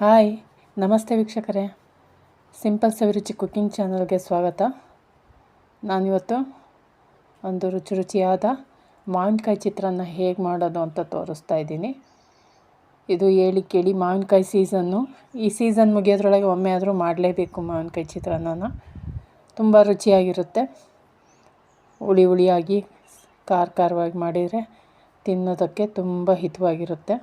Hi, ನಮಸ್ತೆ ವೀಕ್ಷಕರೇ. Simple ಸವಿರುಚಿ cooking ಚಾನಲ್ಗೆ ಸ್ವಾಗತ. ನಾನಿವತ್ತು ಒಂದು ರುಚಿಯಾದ ಮಾವಿನಕಾಯಿ ಚಿತ್ರಾನ್ನ ಹೇಗೆ ಮಾಡೋದು ಅಂತ ತೋರಿಸ್ತಾ ಇದ್ದೀನಿ. ಇದು ಹೇಳಿ ಕೇಳಿ ಮಾವಿನಕಾಯಿ ಸೀಸನ್ನು. ಈ ಸೀಸನ್ ಮುಗಿಯೋದ್ರೊಳಗೆ ಒಮ್ಮೆ ಆದರೂ ಮಾಡಲೇಬೇಕು ಮಾವಿನಕಾಯಿ ಚಿತ್ರಾನ್ನ. ತುಂಬ ರುಚಿಯಾಗಿರುತ್ತೆ. ಹುಳಿಯಾಗಿ ಖಾರವಾಗಿ ಮಾಡಿದರೆ ತಿನ್ನೋದಕ್ಕೆ ತುಂಬ ಹಿತವಾಗಿರುತ್ತೆ.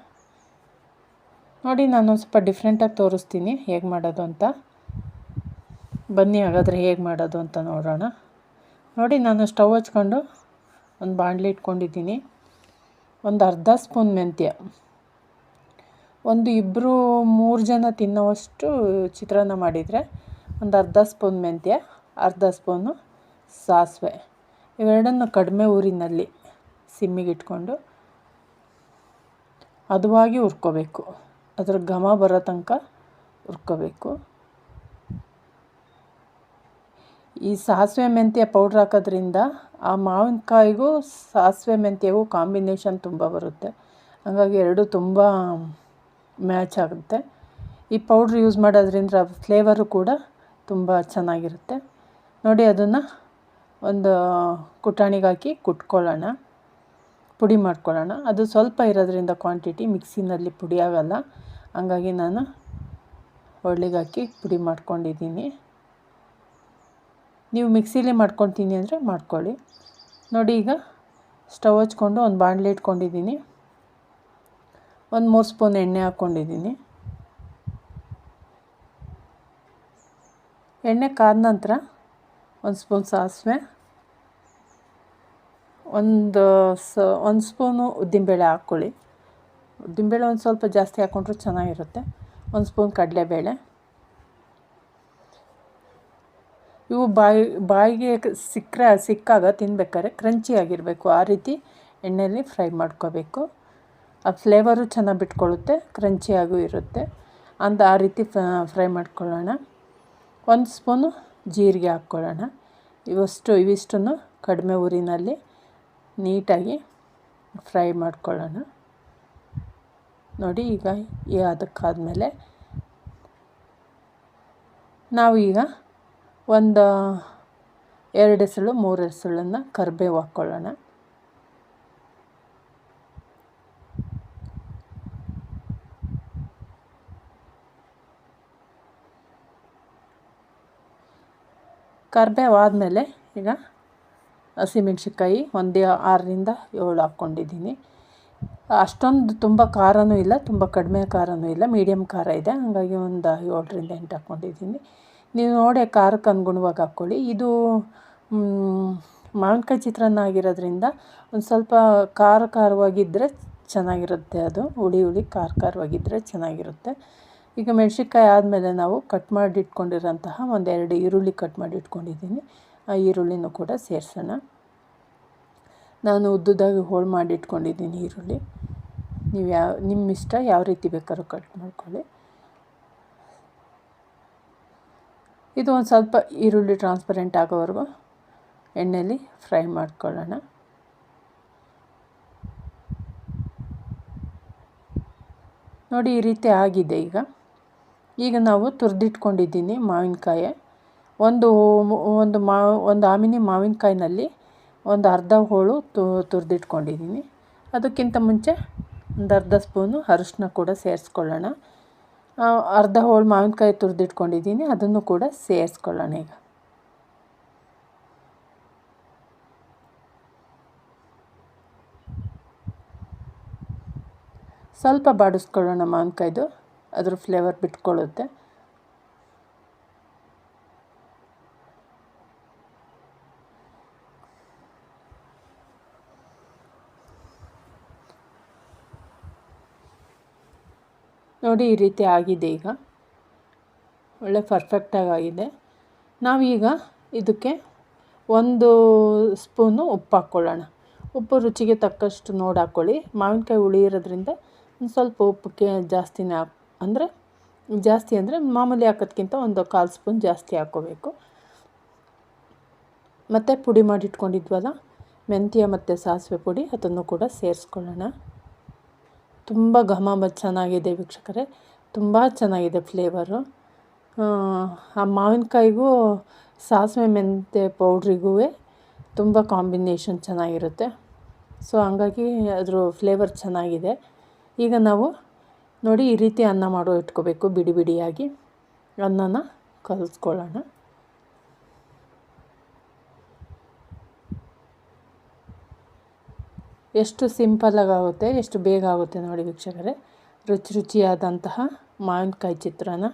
ನೋಡಿ, ನಾನು ಸ್ವಲ್ಪ ಡಿಫ್ರೆಂಟಾಗಿ ತೋರಿಸ್ತೀನಿ ಹೇಗೆ ಮಾಡೋದು ಅಂತ. ಬನ್ನಿ ಹಾಗಾದರೆ ಹೇಗೆ ಮಾಡೋದು ಅಂತ ನೋಡೋಣ. ನೋಡಿ, ನಾನು ಸ್ಟವ್ ಹಚ್ಕೊಂಡು ಒಂದು ಬಾಣಲಿ ಇಟ್ಕೊಂಡಿದ್ದೀನಿ. ಒಂದು ಅರ್ಧ ಸ್ಪೂನ್ ಮೆಂತ್ಯ, ಒಂದು 2-3 ಜನ ತಿನ್ನೋವಷ್ಟು ಚಿತ್ರಾನ್ನ ಮಾಡಿದರೆ ಒಂದು ಅರ್ಧ ಸ್ಪೂನ್ ಮೆಂತ್ಯ, ಅರ್ಧ ಸ್ಪೂನು ಸಾಸಿವೆ, ಇವೆರಡನ್ನು ಕಡಿಮೆ ಊರಿನಲ್ಲಿ ಸಿಮ್ಮಿಗೆ ಇಟ್ಕೊಂಡು ಹದವಾಗಿ ಹುರ್ಕೋಬೇಕು. ಅದರ ಘಮ ಬರೋ ತನಕ ಹುರ್ಕೋಬೇಕು. ಈ ಸಾಸಿವೆ ಮೆಂತ್ಯ ಪೌಡ್ರ್ ಹಾಕೋದ್ರಿಂದ ಆ ಮಾವಿನಕಾಯಿಗೂ ಸಾಸಿವೆ ಮೆಂತ್ಯಗೂ ಕಾಂಬಿನೇಷನ್ ತುಂಬ ಬರುತ್ತೆ. ಹಾಗಾಗಿ ಎರಡು ತುಂಬ ಮ್ಯಾಚ್ ಆಗುತ್ತೆ. ಈ ಪೌಡ್ರ್ ಯೂಸ್ ಮಾಡೋದ್ರಿಂದ ಫ್ಲೇವರು ಕೂಡ ತುಂಬ ಚೆನ್ನಾಗಿರುತ್ತೆ. ನೋಡಿ, ಅದನ್ನು ಒಂದು ಕುಟಾಣಿಗೆ ಹಾಕಿ ಕುಟ್ಕೊಳ್ಳೋಣ, ಪುಡಿ ಮಾಡ್ಕೊಳ್ಳೋಣ. ಅದು ಸ್ವಲ್ಪ ಇರೋದ್ರಿಂದ ಕ್ವಾಂಟಿಟಿ ಮಿಕ್ಸಿನಲ್ಲಿ ಪುಡಿ ಆಗೋಲ್ಲ. ಹಂಗಾಗಿ ನಾನು ಒಳ್ಳಿಗೆ ಹಾಕಿ ಪುಡಿ ಮಾಡ್ಕೊಂಡಿದ್ದೀನಿ. ನೀವು ಮಿಕ್ಸಿಲಿ ಮಾಡ್ಕೊಳ್ತೀನಿ ಅಂದರೆ ಮಾಡ್ಕೊಳ್ಳಿ. ನೋಡಿ, ಈಗ ಸ್ಟವ್ ಹಚ್ಕೊಂಡು ಒಂದು ಬಾಣಲೆ ಇಟ್ಕೊಂಡಿದ್ದೀನಿ. ಒಂದು 3 ಸ್ಪೂನ್ ಎಣ್ಣೆ ಹಾಕ್ಕೊಂಡಿದ್ದೀನಿ. ಎಣ್ಣೆ ಕಾದ ನಂತರ 1 ಸ್ಪೂನ್ ಸಾಸಿವೆ, ಒಂದು ಸ್ಪೂನು ಉದ್ದಿನಬೇಳೆ ಹಾಕ್ಕೊಳ್ಳಿ. ಉದ್ದಿನಬೇಳೆ ಒಂದು ಸ್ವಲ್ಪ ಜಾಸ್ತಿ ಹಾಕ್ಕೊಂಡ್ರೆ ಚೆನ್ನಾಗಿರುತ್ತೆ. 1 ಸ್ಪೂನ್ ಕಡಲೆಬೇಳೆ. ಇವು ಬಾಯಿಗೆ ಸಿಕ್ಕಾಗ ತಿನ್ನಬೇಕಾದ್ರೆ ಕ್ರಂಚಿಯಾಗಿರಬೇಕು. ಆ ರೀತಿ ಎಣ್ಣೆಯಲ್ಲಿ ಫ್ರೈ ಮಾಡ್ಕೋಬೇಕು. ಆ ಫ್ಲೇವರು ಚೆನ್ನಾಗಿ ಬಿಟ್ಕೊಳ್ಳುತ್ತೆ, ಕ್ರಂಚಿಯಾಗೂ ಇರುತ್ತೆ. ಆ ರೀತಿ ಫ್ರೈ ಮಾಡ್ಕೊಳ್ಳೋಣ. 1 ಸ್ಪೂನು ಜೀರಿಗೆ ಹಾಕ್ಕೊಳ್ಳೋಣ. ಇವಿಷ್ಟನ್ನು ಕಡಿಮೆ ಊರಿನಲ್ಲಿ ನೀಟಾಗಿ ಫ್ರೈ ಮಾಡ್ಕೊಳ್ಳೋಣ. ನೋಡಿ, ಈಗ ಅದಕ್ಕಾದಮೇಲೆ ನಾವು ಈಗ ಒಂದು 2 ಎಸಳು 3 ಎಸಳನ್ನು ಕರಿಬೇವು ಹಾಕ್ಕೊಳ್ಳೋಣ. ಕರಿಬೇವು ಆದಮೇಲೆ ಈಗ ಹಸಿಮೆಣ್ಸಿನ್ಕಾಯಿ ಒಂದು 6-7 ಹಾಕ್ಕೊಂಡಿದ್ದೀನಿ. ಅಷ್ಟೊಂದು ತುಂಬ ಖಾರನೂ ಇಲ್ಲ, ತುಂಬ ಕಡಿಮೆ ಖಾರನೂ ಇಲ್ಲ, ಮೀಡಿಯಮ್ ಖಾರ ಇದೆ. ಹಾಗಾಗಿ ಒಂದು 7-8 ಹಾಕ್ಕೊಂಡಿದ್ದೀನಿ. ನೀವು ನೋಡಿ ಖಾರಕ್ಕೆ ಅನುಗುಣವಾಗಿ ಹಾಕ್ಕೊಳ್ಳಿ. ಇದು ಮಾವಿನಕಾಯಿ ಚಿತ್ರಾನ್ನ ಆಗಿರೋದ್ರಿಂದ ಒಂದು ಸ್ವಲ್ಪ ಖಾರವಾಗಿದ್ದರೆ ಚೆನ್ನಾಗಿರುತ್ತೆ. ಅದು ಹುಳಿ ಖಾರವಾಗಿದ್ದರೆ ಚೆನ್ನಾಗಿರುತ್ತೆ. ಈಗ ಮೆಣಸಿನ್ಕಾಯಿ ಆದಮೇಲೆ ನಾವು ಕಟ್ ಮಾಡಿ ಇಟ್ಕೊಂಡಿರೋಂತಹ 1-2 ಈರುಳ್ಳಿ ಕಟ್ ಮಾಡಿ ಇಟ್ಕೊಂಡಿದ್ದೀನಿ. ಆ ಈರುಳ್ಳಿನೂ ಕೂಡ ಸೇರಿಸೋಣ. ನಾನು ಉದ್ದುದಾಗಿ ಹೋಳು ಮಾಡಿ ಇಟ್ಕೊಂಡಿದ್ದೀನಿ ಈರುಳ್ಳಿ. ನೀವು ನಿಮ್ಮ ಇಷ್ಟ ಯಾವ ರೀತಿ ಬೇಕಾದ್ರೂ ಕಟ್ ಮಾಡ್ಕೊಳ್ಳಿ. ಇದು ಒಂದು ಸ್ವಲ್ಪ ಈರುಳ್ಳಿ ಟ್ರಾನ್ಸ್ಪರೆಂಟ್ ಆಗೋವರೆಗೂ ಎಣ್ಣೆಯಲ್ಲಿ ಫ್ರೈ ಮಾಡ್ಕೊಳ್ಳೋಣ. ನೋಡಿ, ಈ ರೀತಿ ಆಗಿದೆ. ಈಗ ನಾವು ತುರಿದಿಟ್ಕೊಂಡಿದ್ದೀನಿ ಮಾವಿನಕಾಯಿ. ಒಂದು ಆಮಿನಿ ಮಾವಿನಕಾಯಿನಲ್ಲಿ ಒಂದು ಅರ್ಧ ಹೋಳು ತುರಿದಿಟ್ಕೊಂಡಿದ್ದೀನಿ. ಅದಕ್ಕಿಂತ ಮುಂಚೆ ಒಂದು ಅರ್ಧ ಸ್ಪೂನು ಅರಿಶಿನ ಕೂಡ ಸೇರಿಸ್ಕೊಳ್ಳೋಣ. ಅರ್ಧ ಹೋಳು ಮಾವಿನಕಾಯಿ ತುರಿದಿಟ್ಕೊಂಡಿದ್ದೀನಿ, ಅದನ್ನು ಕೂಡ ಸೇರಿಸ್ಕೊಳ್ಳೋಣ. ಈಗ ಸ್ವಲ್ಪ ಬಾಡಿಸ್ಕೊಳ್ಳೋಣ. ಮಾವಿನಕಾಯ್ದು ಅದ್ರ ಫ್ಲೇವರ್ ಬಿಟ್ಕೊಳ್ಳುತ್ತೆ. ನೋಡಿ, ಈ ರೀತಿ ಆಗಿದೆ. ಈಗ ಒಳ್ಳೆ ಪರ್ಫೆಕ್ಟಾಗಿ ಆಗಿದೆ. ನಾವೀಗ ಇದಕ್ಕೆ 1 ಸ್ಪೂನು ಉಪ್ಪು ಹಾಕ್ಕೊಳ್ಳೋಣ. ಉಪ್ಪು ರುಚಿಗೆ ತಕ್ಕಷ್ಟು ನೋಡಿ ಹಾಕ್ಕೊಳ್ಳಿ. ಮಾವಿನಕಾಯಿ ಹುಳಿ ಇರೋದ್ರಿಂದ ಒಂದು ಸ್ವಲ್ಪ ಉಪ್ಪಕ್ಕೆ ಜಾಸ್ತಿ ಅಂದರೆ ಮಾಮೂಲಿ ಹಾಕೋದ್ಕಿಂತ ಒಂದು 1/4 ಸ್ಪೂನ್ ಜಾಸ್ತಿ ಹಾಕ್ಕೋಬೇಕು. ಮತ್ತು ಪುಡಿ ಮಾಡಿಟ್ಕೊಂಡಿದ್ವಲ್ಲ ಮೆಂತ್ಯ ಮತ್ತು ಸಾಸಿವೆ ಪುಡಿ, ಅದನ್ನು ಕೂಡ ಸೇರಿಸ್ಕೊಳ್ಳೋಣ. ತುಂಬ ಘಮ ಚೆನ್ನಾಗಿದೆ ವೀಕ್ಷಕರೇ. ತುಂಬ ಚೆನ್ನಾಗಿದೆ ಫ್ಲೇವರು. ಆ ಮಾವಿನಕಾಯಿಗೂ ಸಾಸಿವೆ ಮೆಂತ್ಯ ಪೌಡ್ರಿಗೂ ತುಂಬ ಕಾಂಬಿನೇಷನ್ ಚೆನ್ನಾಗಿರುತ್ತೆ. ಸೊ ಹಂಗಾಗಿ ಅದ್ರ ಫ್ಲೇವರ್ ಚೆನ್ನಾಗಿದೆ. ಈಗ ನಾವು ನೋಡಿ ಈ ರೀತಿ ಅನ್ನ ಇಟ್ಕೋಬೇಕು. ಬಿಡಿ ಬಿಡಿಯಾಗಿ ಅನ್ನನ ಕಲಿಸ್ಕೊಳ್ಳೋಣ. ಎಷ್ಟು ಸಿಂಪಲ್ಲಾಗಿ ಆಗುತ್ತೆ, ಎಷ್ಟು ಬೇಗ ಆಗುತ್ತೆ ನೋಡಿ ವೀಕ್ಷಕರೇ. ರುಚಿಯಾದಂತಹ ಮಾವಿನಕಾಯಿ ಚಿತ್ರಾನ್ನ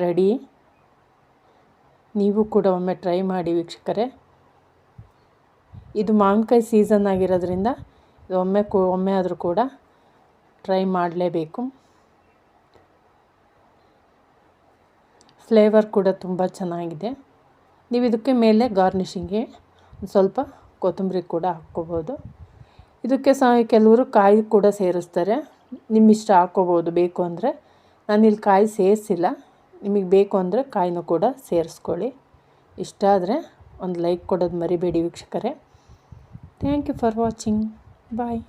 ರೆಡಿ. ನೀವು ಕೂಡ ಒಮ್ಮೆ ಟ್ರೈ ಮಾಡಿ ವೀಕ್ಷಕರೇ. ಇದು ಮಾವಿನಕಾಯಿ ಸೀಸನ್ ಆಗಿರೋದ್ರಿಂದ ಒಮ್ಮೆ ಆದರೂ ಕೂಡ ಟ್ರೈ ಮಾಡಲೇಬೇಕು. ಫ್ಲೇವರ್ ಕೂಡ ತುಂಬ ಚೆನ್ನಾಗಿದೆ. ನೀವು ಇದಕ್ಕೆ ಮೇಲೆ ಗಾರ್ನಿಷಿಂಗ್ಗೆ ಸ್ವಲ್ಪ ಕೊತ್ತಂಬರಿ ಕೂಡ ಹಾಕ್ಕೋಬೋದು. ಇದಕ್ಕೆ ಕೆಲವರು ಕಾಯಿ ಕೂಡ ಸೇರಿಸ್ತಾರೆ. ನಿಮ್ಮಿಷ್ಟ ಹಾಕ್ಕೋಬೋದು ಬೇಕು ಅಂದರೆ. ನಾನಿಲ್ಲಿ ಕಾಯಿ ಸೇರಿಸಿಲ್ಲ. ನಿಮಗೆ ಬೇಕು ಅಂದರೆ ಕಾಯಿನೂ ಕೂಡ ಸೇರಿಸ್ಕೊಳ್ಳಿ. ಇಷ್ಟ ಆದರೆ ಒಂದು ಲೈಕ್ ಕೊಡೋದು ಮರಿಬೇಡಿ ವೀಕ್ಷಕರೇ. Thank you for watching. Bye.